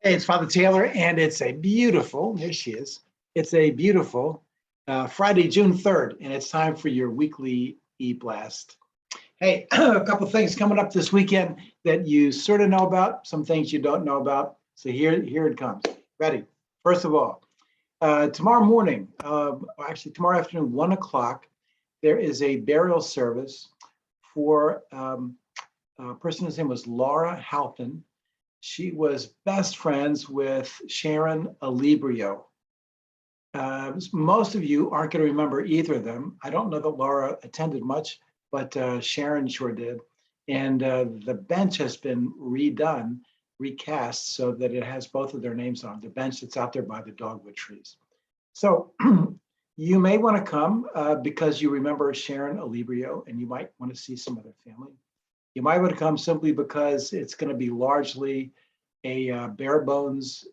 Hey, it's Father Taylor, and it's a beautiful, there she is. It's a beautiful Friday, June 3rd, and it's time for your weekly eBlast. Hey, a couple things coming up this weekend that you sort of know about, some things you don't know about. So here it comes. Ready? First of all, tomorrow morning, actually tomorrow afternoon, 1 o'clock, there is a burial service for a person whose name was Laura Halpin. She was best friends with Sharon Alibrio. Most of you aren't going to remember either of them. I don't know that Laura attended much, but Sharon sure did. And the bench has been redone, recast, so that it has both of their names on the bench that's out there by the dogwood trees. So you may want to come because you remember Sharon Alibrio, and you might want to see some other family. You might want to come simply because it's going to be largely a bare bones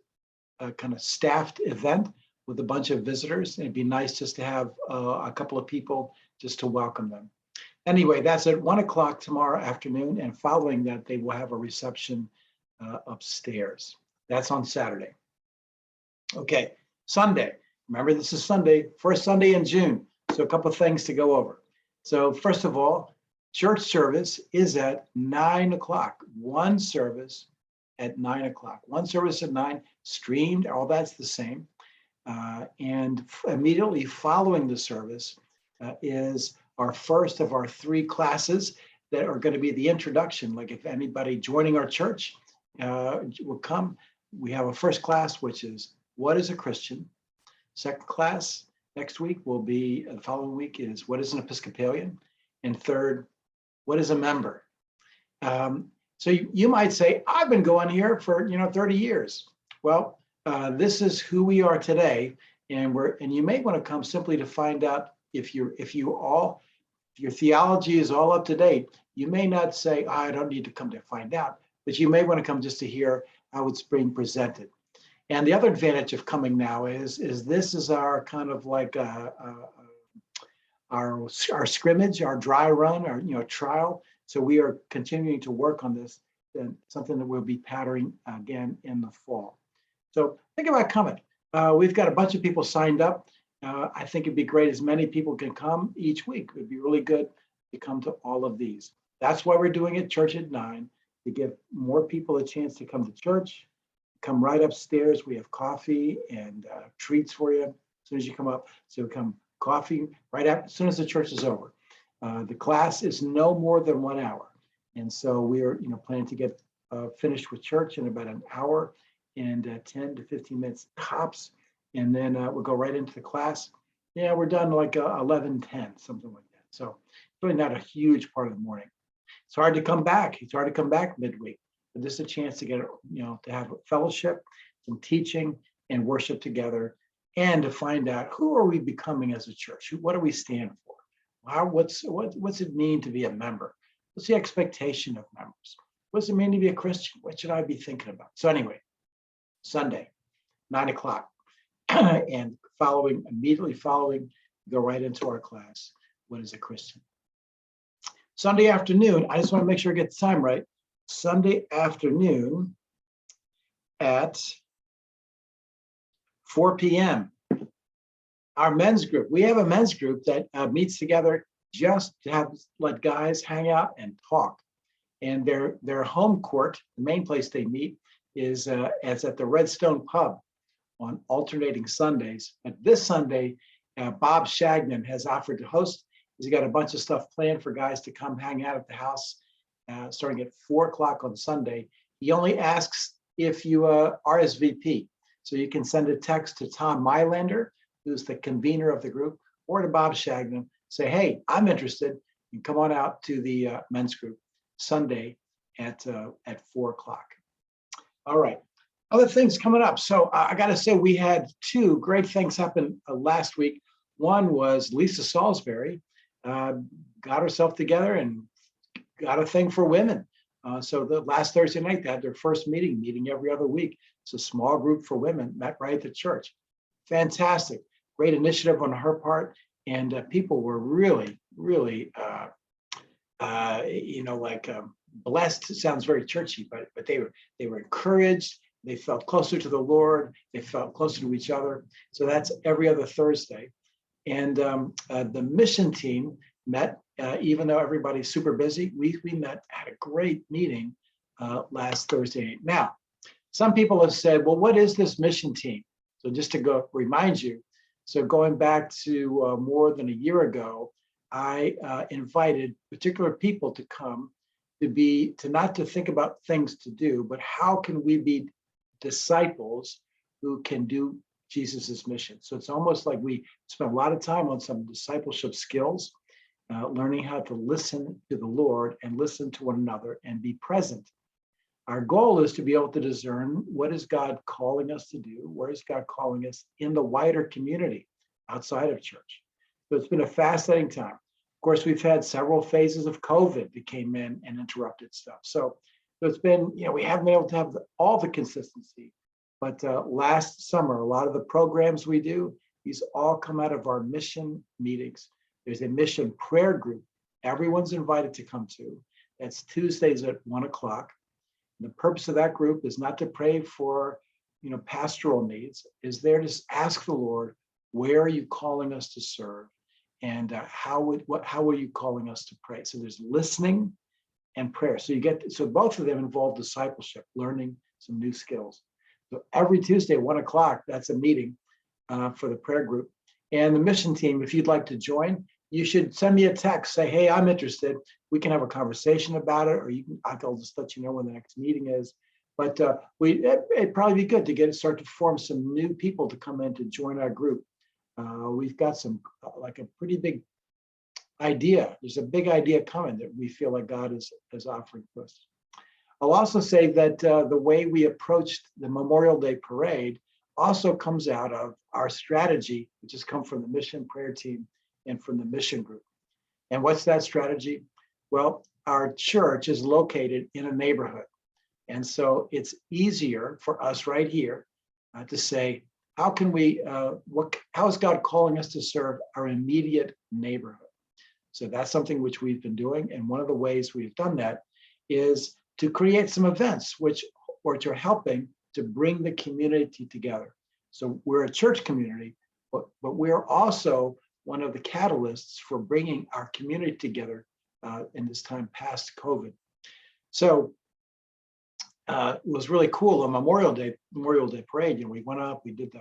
kind of staffed event with a bunch of visitors. And it'd be nice just to have a couple of people just to welcome them. Anyway, that's at 1 o'clock tomorrow afternoon. And following that, they will have a reception upstairs. That's on Saturday. Okay, Sunday. Remember, this is Sunday, first Sunday in June. So a couple of things to go over. So first of all, church service is at 9 o'clock. One service at 9 o'clock. One service at 9, streamed, all that's the same. And immediately following the service is our first of our 3 classes that are going to be the introduction. Like if anybody joining our church will come, we have a first class, which is what is a Christian? Second class next week will be, the following week is what is an Episcopalian? And third, what is a member? So you might say, I've been going here for 30 years. Well, this is who we are today, and you may want to come simply to find out if your theology is all up to date. You may not say, I don't need to come to find out, but you may want to come just to hear how it's being presented. And the other advantage of coming now is this is our kind of like our scrimmage, our dry run, our trial. So we are continuing to work on this, and something that we'll be patterning again in the fall. So think about coming. We've got a bunch of people signed up. I think it'd be great as many people can come each week. It'd be really good to come to all of these. That's why we're doing it church at 9, to give more people a chance to come to church. Come right upstairs. We have coffee and treats for you as soon as you come up. So come coffee right after, as soon as the church is over. The class is no more than 1 hour. And so we are planning to get finished with church in about an hour and 10 to 15 minutes tops. And then we'll go right into the class. Yeah, we're done like 11:10, something like that. So it's really not a huge part of the morning. It's hard to come back. It's hard to come back midweek. But this is a chance to get, to have a fellowship, some teaching and worship together, and to find out who are we becoming as a church? What do we stand for? What's it mean to be a member? What's the expectation of members? What does it mean to be a Christian? What should I be thinking about? So anyway, Sunday, 9 o'clock, and immediately following, go right into our class. What is a Christian? Sunday afternoon, I just want to make sure I get the time right. Sunday afternoon at 4 p.m. Our men's group. We have a men's group that meets together just to let guys hang out and talk. And their home court, the main place they meet, is at the Redstone Pub on alternating Sundays. But this Sunday, Bob Shagnon has offered to host. He's got a bunch of stuff planned for guys to come hang out at the house starting at 4 o'clock on Sunday. He only asks if you RSVP. So you can send a text to Tom Mylander, who's the convener of the group, or to Bob Shagnon. Say, hey, I'm interested. You come on out to the men's group Sunday at 4 o'clock. All right, other things coming up. So I got to say, we had 2 great things happen last week. One was Lisa Salisbury got herself together and got a thing for women. So the last Thursday night, they had their first meeting every other week. It's a small group for women, met right at the church. Fantastic, great initiative on her part. And people were really, really, blessed. It sounds very churchy, but they were encouraged they felt closer to the Lord, they felt closer to each other. So that's every other Thursday. And the mission team met, even though everybody's super busy, we met, had a great meeting last Thursday night. Now, some people have said, well, what is this mission team? So just to go remind you, so going back to more than a year ago, I invited particular people to come to not to think about things to do, but how can we be disciples who can do Jesus's mission. So it's almost like we spent a lot of time on some discipleship skills, learning how to listen to the Lord and listen to one another and be present. Our goal is to be able to discern what is God calling us to do, where is God calling us in the wider community outside of church. So it's been a fascinating time. Of course, we've had several phases of COVID that came in and interrupted stuff. So it's been, we haven't been able to have all the consistency. But last summer, a lot of the programs we do, these all come out of our mission meetings. There's a mission prayer group everyone's invited to come to. That's Tuesdays at 1:00. The purpose of that group is not to pray for, pastoral needs, is there to ask the Lord, where are you calling us to serve? And how are you calling us to pray? So there's listening and prayer. So both of them involve discipleship, learning some new skills. So every Tuesday, 1:00, that's a meeting for the prayer group. And the mission team, if you'd like to join, you should send me a text, say, hey, I'm interested. We can have a conversation about it, or I'll just let you know when the next meeting is. But it'd probably be good to start to form some new people to come in to join our group. We've got some, like a pretty big idea. There's a big idea coming that we feel like God is offering to us. I'll also say that the way we approached the Memorial Day parade also comes out of our strategy, which has come from the mission prayer team and from the mission group. And what's that strategy? Well, our church is located in a neighborhood. And so it's easier for us right here to say, how is God calling us to serve our immediate neighborhood? So that's something which we've been doing. And one of the ways we've done that is to create some events which are helping to bring the community together. So we're a church community, but we're also one of the catalysts for bringing our community together in this time past COVID. So it was really cool on Memorial Day parade. We went up, we did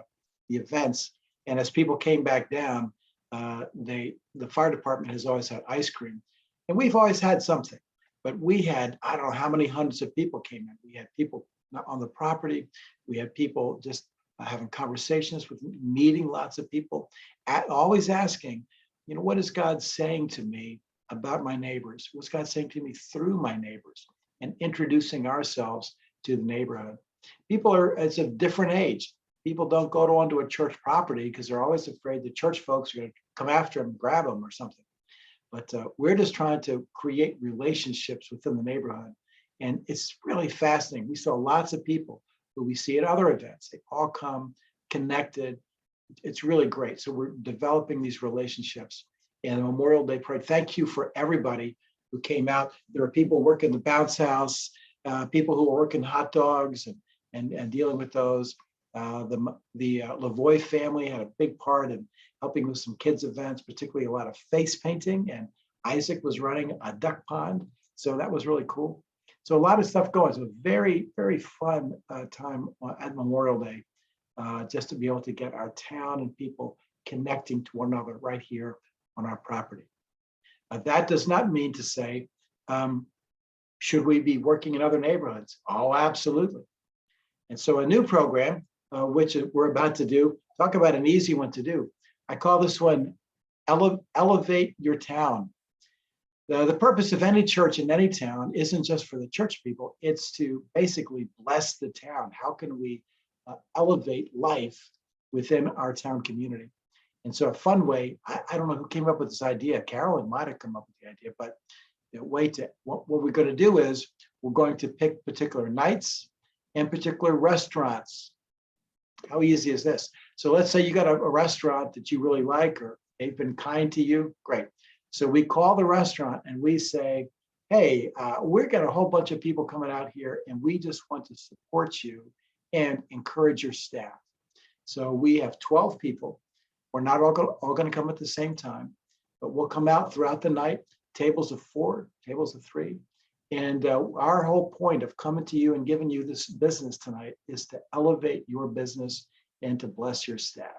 the events, and as people came back down, the fire department has always had ice cream, and we've always had something. But we had, I don't know how many hundreds of people came in. We had people on the property. We had people just having conversations meeting lots of people, always asking, what is God saying to me about my neighbors? What's God saying to me through my neighbors? And introducing ourselves to the neighborhood. It's a different age. People don't go onto a church property because they're always afraid the church folks are going to come after them, grab them or something. But we're just trying to create relationships within the neighborhood. And it's really fascinating. We saw lots of people who we see at other events. They all come connected. It's really great. So we're developing these relationships. And the Memorial Day parade, thank you for everybody who came out. There are people working the bounce house, people who are working hot dogs and dealing with those. The Lavoie family had a big part in helping with some kids events, particularly a lot of face painting, and Isaac was running a duck pond. So that was really cool. So a lot of stuff going. So very, very fun time at Memorial Day, just to be able to get our town and people connecting to one another right here on our property. That does not mean to say, should we be working in other neighborhoods? Oh, absolutely. And so a new program, which we're about to do, talk about an easy one to do. I call this one Elevate Your Town. The purpose of any church in any town isn't just for the church people, it's to basically bless the town. How can we elevate life within our town community? And so a fun way, I don't know who came up with this idea. Carolyn might have come up with the idea, but what we're going to do is we're going to pick particular nights and particular restaurants. How easy is this? So let's say you got a restaurant that you really like, or they've been kind to you, great. So we call the restaurant and we say, hey, we've got a whole bunch of people coming out here and we just want to support you and encourage your staff. So we have 12 people. We're not all going to come at the same time, but we'll come out throughout the night, tables of 4, tables of 3. And our whole point of coming to you and giving you this business tonight is to elevate your business and to bless your staff.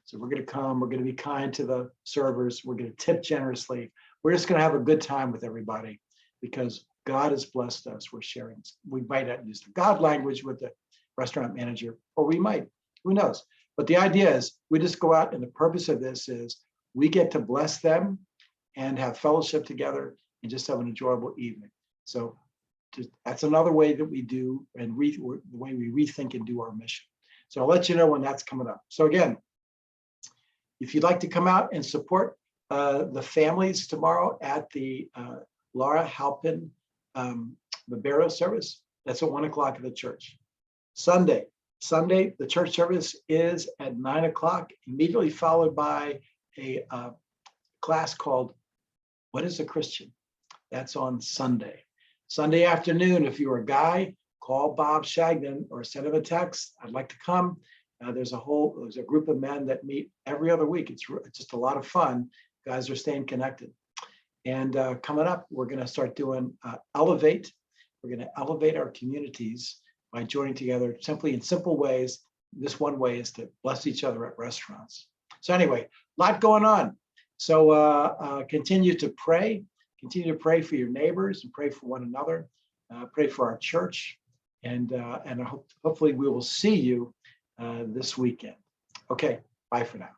So we're going to come, we're going to be kind to the servers, we're going to tip generously. We're just going to have a good time with everybody because God has blessed us. We're sharing. We might not use the God language with the restaurant manager, or we might, who knows? But the idea is we just go out, and the purpose of this is we get to bless them and have fellowship together and just have an enjoyable evening. So that's another way that we do and the way we rethink and do our mission. So I'll let you know when that's coming up. So again, if you'd like to come out and support the families tomorrow at the Laura Halpin the burial service, that's at 1 o'clock at the church. Sunday, the church service is at 9 o'clock, immediately followed by a class called What is a Christian? That's on Sunday. Sunday afternoon, if you're a guy, call Bob Shagnon or send him a text. I'd like to come. There's a group of men that meet every other week. It's just a lot of fun. Guys are staying connected. And coming up, we're going to start doing Elevate. We're going to elevate our communities by joining together simply in simple ways. This one way is to bless each other at restaurants. So anyway, a lot going on. So continue to pray. Continue to pray for your neighbors and pray for one another. Pray for our church. And hopefully we will see you this weekend. Okay, bye for now.